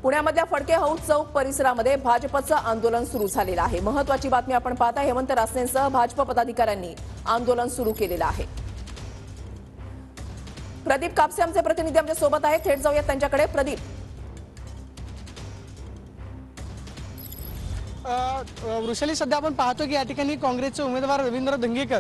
पुण्यामधल्या फडके हौद चौक परिसरामध्ये भाजपचं आंदोलन सुरू झालेलं आहे। महत्त्वाची बातमी आपण पाहता, हेमंत रासनेंसह भाजप पदाधिकाऱ्यांनी आंदोलन सुरू केलेलं आहे। प्रदीप कापसे आमचे प्रतिनिधी आमच्या सोबत आहेत, थेट जाऊयात त्यांच्याकडे। प्रदीप, वृषाली, सध्या आपण पाहतो की या ठिकाणी काँग्रेसचे उमेदवार रवींद्र धंगेकर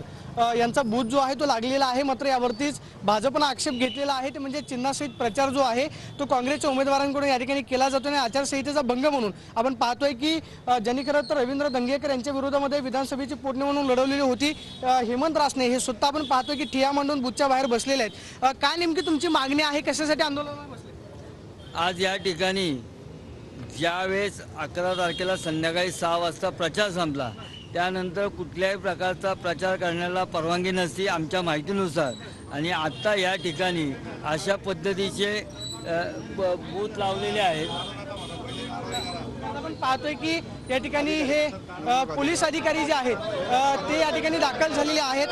यांचा बूथ जो आहे तो लागलेला आहे। मात्र यावरतीच भाजपने आक्षेप घेतलेला आहे, ते म्हणजे चिन्हासहित प्रचार जो आहे तो काँग्रेसच्या उमेदवारांकडून या ठिकाणी केला जातो आणि आचारसंहितेचा भंग म्हणून आपण पाहतोय की ज्यांनी खरं तर रवींद्र धंगेकर यांच्या विरोधामध्ये विधानसभेची पोटनिवडणूक लढवलेली होती, हेमंत रासने हे स्वतः आपण पाहतोय की ठिय्या मांडून बूथच्या बाहेर बसलेले आहेत। काय नेमकी तुमची मागणी आहे, कशासाठी आंदोलनाला बसले? आज या ठिकाणी ज्यावेळेस 11 तारखेला संध्याकाळी 6 वाजता प्रचार संपला, त्यानंतर कुठल्याही प्रकारचा प्रचार करण्याला परवानगी नसती आमच्या माहितीनुसार, आणि आत्ता या ठिकाणी अशा पद्धतीचे बूथ लावलेले आहेत। आपण पाहतोय की या ठिकाणी हे पोलीस अधिकारी जे आहेत ते या ठिकाणी दाखल झालेले आहेत।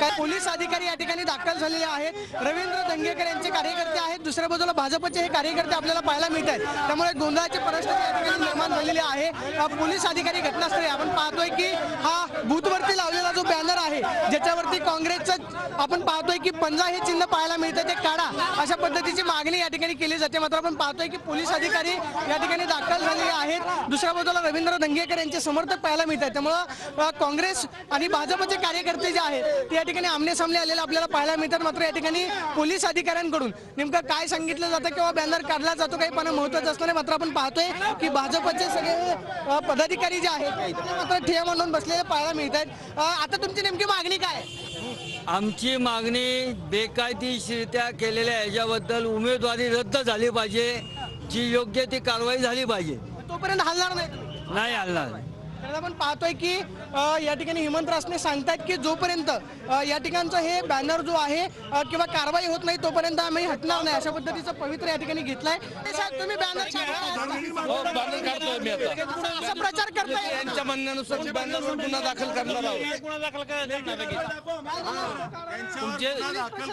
काय पोलीस अधिकारी या ठिकाणी दाखल झालेले आहेत। रवींद्र धंगेकर यांचे कार्यकर्ते आहेत, दुसऱ्या बाजूला भाजपचे हे कार्यकर्ते आपल्याला पाहायला मिळत आहेत, त्यामुळे गोंधळाची परिस्थिती या ठिकाणी निर्माण झालेली आहे। पोलीस अधिकारी घटनास्थळी आपण पाहतोय की हा बूथवरती लावलेला जो बॅनर आहे ज्याच्यावरती काँग्रेसचं आपण पाहतोय की पंजा हे चिन्ह पाहायला मिळतं, ते काढा अशा पद्धतीची मागणी या ठिकाणी केली जाते। मात्र आपण पाहतोय की पोलीस अधिकारी या ठिकाणी दाखल झालेले आहेत, दुसऱ्या बाजूला रवींद्र धंगेकर यांचे समर्थक पाहायला मिळतात, त्यामुळे काँग्रेस आणि भाजपचे कार्यकर्ते जे आहेत ते या ठिकाणी आमने सामने आलेले आपल्याला पाहायला मिळतात। मात्र या ठिकाणी पोलीस अधिकाऱ्यांकडून नेमकं काय सांगितलं जातं किंवा बॅनर काढला जातो काही पण महत्त्वाचं असतं नाही। मात्र आपण पाहतोय की भाजपचे सगळे पदाधिकारी जे आहेत ते मात्र ठिय्या मांडून बसलेले पाहायला मिळतात। आता तुमची नेमकी मागणी काय आहे? आमची मागणी बेकायदेशीररित्या केलेल्या याच्याबद्दल उमेदवारी रद्द झाली पाहिजे, जी योग्य ती कारवाई झाली पाहिजे। तोपर्यंत हलणार नाही, नाही हलणार। कारण आपण पाहतोय की या ठिकाणी हेमंत रासने सांगतात की जोपर्यंत या ठिकाणचा हे बॅनर जो आहे किंवा कारवाई होत नाही तोपर्यंत आम्ही हटणार नाही, अशा पद्धतीचं पवित्र या ठिकाणी घेतलाय। तुम्ही बॅनर काढतोय मी आता असा प्रचार करताय, यांच्या म्हणण्यानुसार बॅनरवर गुन्हा दाखल करणार आहोत। तुमचे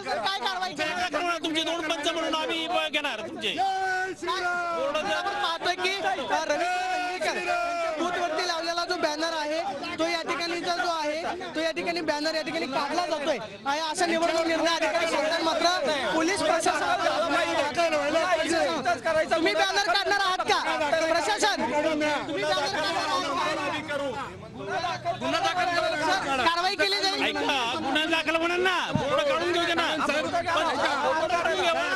काय कारवाई करणार? तुमचे 2 पंच म्हणून आम्ही घेणार तुमचे। आपण पाहतोय की रवींद्र धंगेकर बूथवरती लावलेला जो बॅनर आहे तो या ठिकाणीचा जो आहे तो या ठिकाणी बॅनर या ठिकाणी काढला जातोय, असा निवडणूक निर्णय अधिकारी सांगतात। मात्र पोलीस प्रशासन तुम्ही बॅनर काढणार आहात का? प्रशासन तुम्ही बॅनर गुन्हा दाखल कारवाई केली जाईल, गुन्हा दाखल म्हणून ना बोर्ड काढून घेऊ दे ना।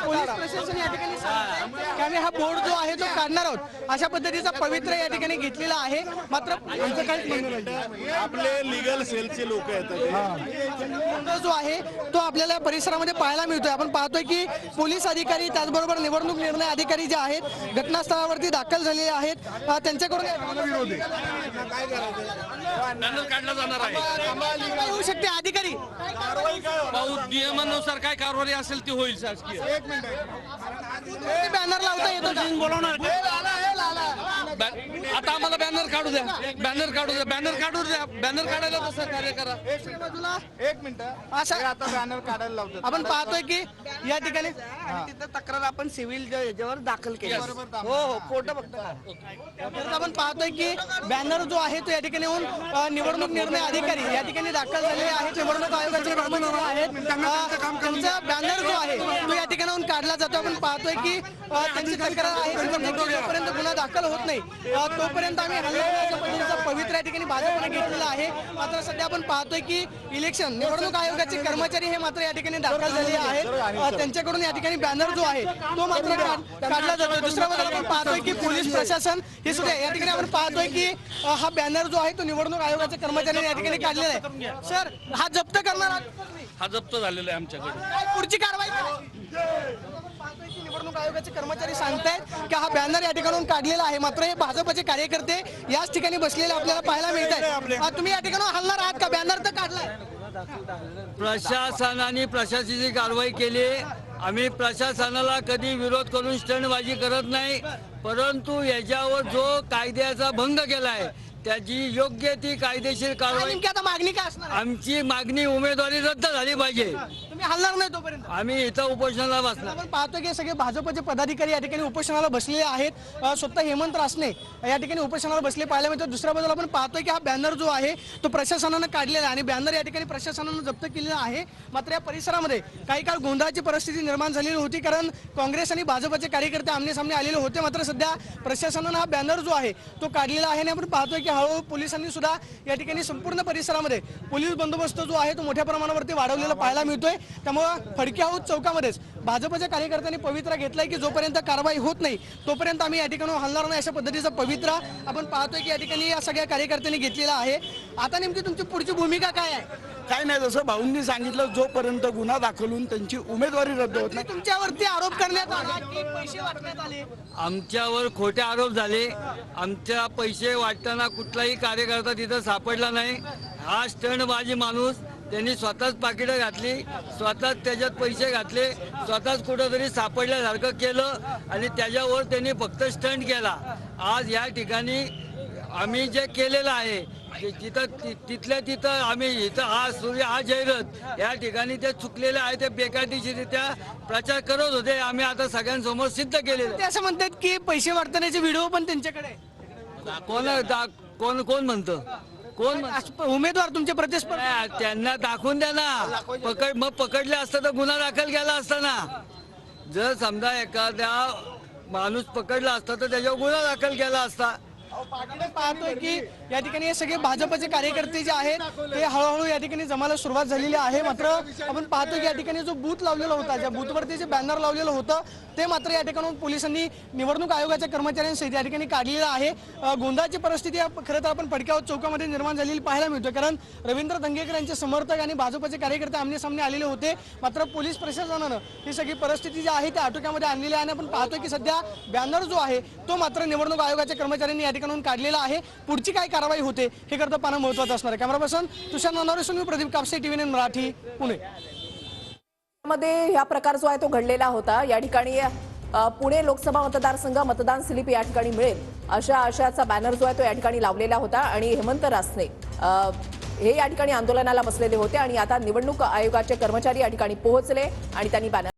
पोलीस प्रशासन या ठिकाणी सांगतंय की आम्ही हा बोर्ड जो आहे तो काढणार आहोत, अशा पद्धतीचा पवित्र या ठिकाणी घेतलेला आहे। मात्र आपले लीगल सेलचे लोक येतात जो आहे तो आपल्याला परिसरामध्ये पाहायला मिळतोय। आपण पाहतोय की पोलीस अधिकारी त्याचबरोबर निवडणूक निर्णय अधिकारी जे आहेत घटनास्थळावरती दाखल झालेले आहेत, त्यांच्याकडून बॅनर काढला जाणार आहे। होऊ शकते अधिकारी नियमानुसार काय कारवाई असेल ती होईल शासकीय। बॅनर लावता येतो का? बोलवणार आता आम्हाला बॅनर काढू द्या, बॅनर काढू द्या, बॅनर काढू द्या, बॅनर काढायला तसं कार्य करा। बाजूला एक मिनिट अशा आता बॅनर काढायला लावतात। आपण पाहतोय की या ठिकाणी तिथं तक्रार आपण सिव्हिल याच्यावर दाखल केली। हो फोटो बघतो। तर आपण पाहतोय की बॅनर जो आहे तो या ठिकाणी येऊन निवडणूक निर्णय अधिकारी या ठिकाणी दाखल झालेले आहेत, निवडणूक आयोगाचे कर्मचारी आहेत, त्यांचा बॅनर जो आहे तो या ठिकाणी येऊन काढला जातो। आपण पाहतोय की त्यांची तक्रार आहे की जोपर्यंत गुन्हा दाखल होत नाही तोपर्यंत आम्ही हल्ला करण्याच्या पद्धतीचा पवित्र या ठिकाणी भाजपने घेतलेला आहे। मात्र सध्या आपण पाहतोय की इलेक्शन निवडणूक आयोगाचे कर्मचारी हे मात्र या ठिकाणी दाखल झालेले आहेत, त्यांच्याकडून या ठिकाणी बॅनर जो आहे तो मात्र काढला जातो। दुसऱ्या बाजूला आपण पाहतोय की पोलीस प्रशासन हे सुद्धा या ठिकाणी आपण पाहतोय की हा बॅनर जो आहे तो निवडणूक आयोगाच्या कर्मचाऱ्यांनी या ठिकाणी काढलेला आहे। सर, हा जप्त करणार आहात? हा जप्त झालेला आहे आमच्याकडे। काय पुढची कारवाई निवडणूक आयोगाचे कर्मचारी सांगतायत की हा बॅनर या ठिकाणून काढलेला आहे, मात्र हे भाजपचे कार्यकर्ते याच ठिकाणी बसलेले आपल्याला पाहायला मिळत आहेत। तुम्ही या ठिकाणी हलणार आहात का? बॅनर तर काढलाय, प्रशासनाने प्रशासनाची कारवाई केली। आम्ही प्रशासनाला कधी विरोध करून स्टंटबाजी करत नाही, परंतु याच्यावर जो कायद्याचा भंग केला आहे त्याची योग्य ती कायदेशीर कारवाई. नेमकी आता मागणी काय असणार आहे? आमची मागणी उमेदवारी रद्द झाली पाहिजे. तुम्ही हलणार नाही तोपर्यंत. आम्ही इथं उपोषणाला बसणार. आपण पाहतो की सगळे भाजपचे पदाधिकारी या ठिकाणी उपोषणाला बसलेले आहेत. स्वतः हेमंत रासने या ठिकाणी उपोषणाला बसले पाहायला मिळतं. दुसऱ्या बाजूला आपण पाहतोय की हा बॅनर जो आहे तो प्रशासनानं काढलेला आहे आणि बॅनर या ठिकाणी प्रशासनानं जप्त केलेला आहे. मात्र या परिसरामध्ये काही काळ गोंधळाची परिस्थिती निर्माण झालेली होती, कारण काँग्रेस आणि भाजपचे कार्यकर्ते आमने सामने आलेले होते. मात्र सध्या प्रशासनानं हा बॅनर जो आहे तो काढलेला आहे आणि आपण पाहतोय की हळूहळू पोलिसांनी सुद्धा या ठिकाणी संपूर्ण परिसरामध्ये पोलीस बंदोबस्त जो आहे तो मोठ्या प्रमाणावरती वाढवलेला पाहायला मिळतोय. त्यामुळे फडके हाऊस चौकामध्येच भाजपच्या कार्यकर्त्यांनी पवित्रा घेतलाय की जोपर्यंत कारवाई होत नाही तोपर्यंत आम्ही या ठिकाणी हलणार नाही, अशा पद्धतीचा पवित्रा आपण पाहतोय की या ठिकाणी या सगळ्या कार्यकर्त्यांनी घेतलेला आहे. आता नेमकी तुमची पुढची भूमिका काय आहे? काय नाही, जसं भाऊंनी सांगितलं, जोपर्यंत गुन्हा दाखल होऊन त्यांची उमेदवारी रद्द होत नाही. तुमच्यावरती आरोप करण्यात आला की पैसे वाटण्यात आले. आमच्यावर खोटे आरोप झाले. आमच्या पैसे वाटताना कुठलाही कार्यकर्ता तिथं सापडला नाही. हा स्टंटबाजी माणूस, त्यांनी स्वतःच पाकिटं घातली, स्वतःच त्याच्यात पैसे घातले, स्वतःच कुठंतरी सापडल्यासारखं केलं आणि त्याच्यावर त्यांनी फक्त स्टंट केला. आज या ठिकाणी आम्ही जे केलेलं आहे तिथल्या तिथं आम्ही इथं हा सूर्य हा जयरथ या ठिकाणी ते चुकलेले आहे, ते बेकायदेशीरित्या प्रचार करत होते. आम्ही आता सगळ्यांसमोर सिद्ध केलेलं. ते असं म्हणतात की पैसे वाटण्याचे व्हिडिओ पण त्यांच्याकडे आहे. कोण कोण म्हणतं? कोण उमेदवार तुमचे प्रतिस्पर्धी त्यांना दाखवून द्या ना. मग पकडले असतं तर गुन्हा दाखल केला असता ना. जर समजा एखाद्या माणूस पकडला असता तर त्याच्यावर गुन्हा दाखल केला असता. पाहतोय की या ठिकाणी हे सगळे भाजपचे कार्यकर्ते जे आहेत ते हळूहळू या ठिकाणी जमायला सुरुवात झालेली आहे. मात्र आपण पाहतोय की या ठिकाणी जो बूथ लावलेला होता, ज्या बूथवरती जे बॅनर लावलेलं होतं ते मात्र या ठिकाणी पोलिसांनी निवडणूक आयोगाच्या कर्मचाऱ्यांसहित या ठिकाणी काढलेलं आहे. गोंधळाची परिस्थिती खरं तर आपण फडके हाऊस चौकामध्ये निर्माण झालेली पाहायला मिळतोय, कारण रवींद्र धंगेकर यांचे समर्थक आणि भाजपचे कार्यकर्ते आमने सामने आलेले होते. मात्र पोलीस प्रशासनानं ही सगळी परिस्थिती जी आहे ती आटोक्यामध्ये आणलेली आहे आणि आपण पाहतोय की सध्या बॅनर जो आहे तो मात्र निवडणूक आयोगाच्या कर्मचाऱ्यांनी या ठिकाणी काढलेला आहे. पुढची काय कारवाई होते हे करता पाहणं महत्त्वाचं असणार आहे. कॅमेरा पर्सन तुषार नानावरे, मी प्रदीप कापसे, TV9 मराठी, पुणे. मध्ये हा प्रकार जो आहे तो घडलेला होता. या ठिकाणी पुणे लोकसभा मतदारसंघ मतदान स्लिप या ठिकाणी मिळेल अशा आशयाचा बॅनर जो आहे तो या ठिकाणी लावलेला होता आणि हेमंत रासने हे या ठिकाणी आंदोलनाला बसलेले होते आणि आता निवडणूक आयोगाचे कर्मचारी या ठिकाणी पोहोचले आणि त्यांनी बॅनर